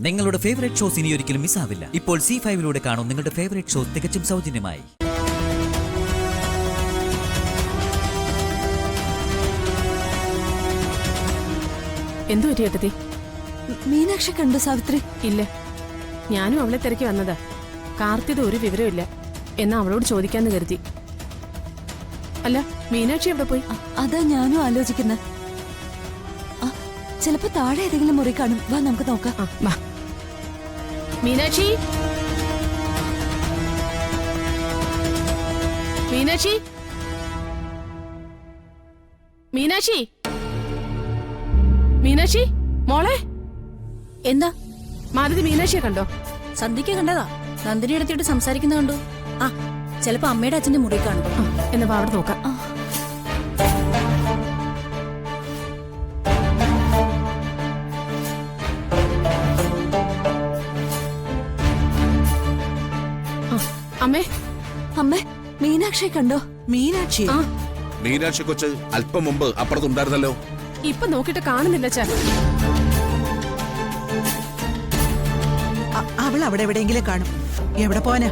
നിങ്ങളുടെ favourite shows ഇനി ഒരിക്കലും മിസ്സാവില്ല. ഇപ്പോൾ C5 കാണും നിങ്ങളുടെ ഫേവറേറ്റ് ഷോസ് തികച്ചും സൗജന്യമായി. എന്തു പറ്റി ഏട്ടത്തി? മീനാക്ഷി കണ്ടു സാവിത്രി? ഇല്ല, ഞാനും അവളെ തിരക്കി വന്നതാ. കാർത്തിയുടെ ഒരു വിവരമില്ല. എന്നാ അവളോട് ചോദിക്കാന്ന് കരുതി. അല്ല, മീനാക്ഷി എവിടെ പോയി? അതാ ഞാനും ആലോചിക്കുന്നത്. ചിലപ്പോ താഴെ ഏതെങ്കിലും മുറി കാണും. വാ നമുക്ക് നോക്കാം. മീനാക്ഷി, മീനാക്ഷി, മീനാക്ഷി, മീനാക്ഷി മോളെ. എന്താ മാലതി മീനാക്ഷിയെ കണ്ടോ? സന്ധ്യക്ക് കണ്ടതാ. നന്ദിനി എടുത്തിട്ട് സംസാരിക്കുന്ന കണ്ടു. ആ, ചിലപ്പോ അമ്മയുടെ അച്ഛന്റെ മുറി കാണും. എന്നാ അവിടെ നോക്കാം. അമ്മേ, അമ്മേ, മീനാക്ഷിയെ കണ്ടോ? മീനാക്ഷി? മീനാക്ഷി കൊച്ച് അല്പം മുമ്പ് അപ്പുറത്തുണ്ടായിരുന്നല്ലോ. ഇപ്പൊ നോക്കിട്ട് കാണുന്നില്ല ചാ. അവൾ അവിടെ എവിടെയെങ്കിലും കാണും. എവിടെ പോവാനാ?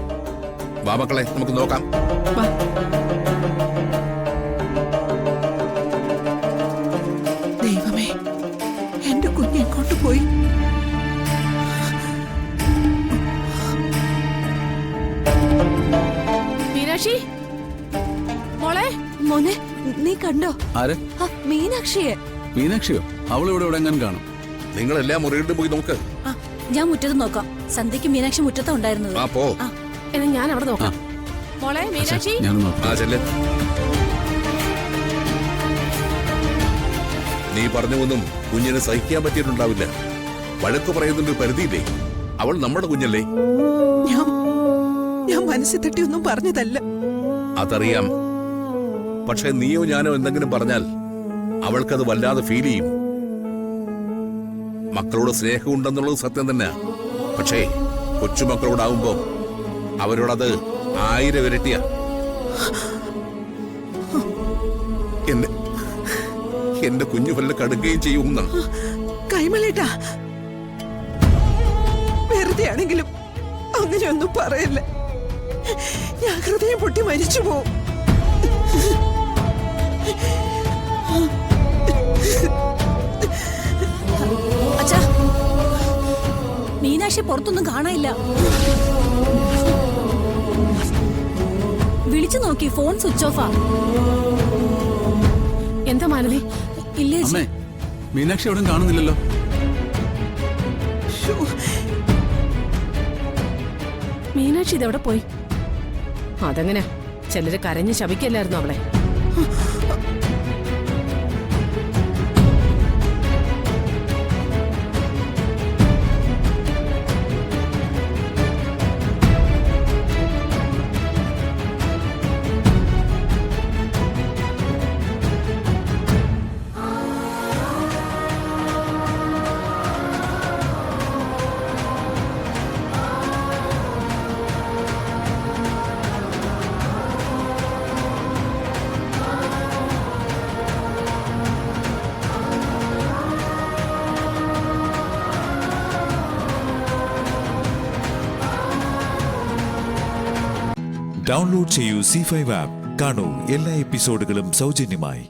വാ മക്കളെ, നമുക്ക് നോക്കാം. ദൈവമേ, എന്റെ കുഞ്ഞ് എങ്ങോട്ട് പോയി? മീനാക്ഷി മോളെ. മോനെ, നീ കണ്ടോ? ആരെ? മീനാക്ഷിയെ. മീനാക്ഷിയോ? അവളിവിടെ എവിടെങ്ങാനും കാണും. നിങ്ങൾ എല്ലാ മുറിയിലും പോയി നോക്ക്. ഞാൻ മുറ്റത്ത് നോക്കാം. സന്ധ്യക്ക് മീനാക്ഷി മുറ്റത്താ ഉണ്ടായിരുന്നത്. ആ, പോ. എന്നാ ഞാൻ അവിടെ നോക്കാം. മോളെ മീനാക്ഷി. ആ, ചെല്ല്. നീ പറഞ്ഞൊന്നും കുഞ്ഞിന് സഹിക്കാൻ പറ്റിയിട്ടുണ്ടാവില്ല. വഴക്ക് പറയുന്നൊരു പരിധിയില്ലേ? അവൾ നമ്മുടെ കുഞ്ഞല്ലേ? ഞാൻ മനസ്സിൽ തട്ടിയൊന്നും പറഞ്ഞതല്ല. അതറിയാം. പക്ഷെ നീയോ ഞാനോ എന്തെങ്കിലും പറഞ്ഞാൽ അവൾക്കത് വല്ലാതെ ഫീൽ ചെയ്യും. മക്കളോട് സ്നേഹമുണ്ടെന്നുള്ളത് സത്യം തന്നെ. പക്ഷേ കൊച്ചുമക്കളോടാവുമ്പോ അവരോടത് 1000 ഇരട്ടിയാ. എന്റെ കുഞ്ഞു വല്ല കടുക്കുകയും ചെയ്യുമെന്നാണ്. കൈമളേട്ടാ, വെറുതെ ആണെങ്കിലും അങ്ങനെയൊന്നും പറയല്ല. ഞാൻ ഹൃദയം പൊട്ടി മരിച്ചു പോവും. അച്ഛാ, മീനാക്ഷി പുറത്തൊന്നും കാണാനില്ല. വിളിച്ചു നോക്കി, ഫോൺ സ്വിച്ച് ഓഫാ. എന്താ മാലതി? ഇല്ലേ അമ്മേ, മീനാക്ഷി എവിടെയും കാണുന്നില്ലല്ലോ. മീനാക്ഷി ഇതെവിടെ പോയി? അതെങ്ങനെ? ചിലര് കരഞ്ഞ് ശപിക്കല്ലായിരുന്നു അവളെ. ഡൗൺലോഡ് ചെയ്യൂ C5 ആപ്പ്. കാണൂ എല്ലാ എപ്പിസോഡുകളും സൗജന്യമായി.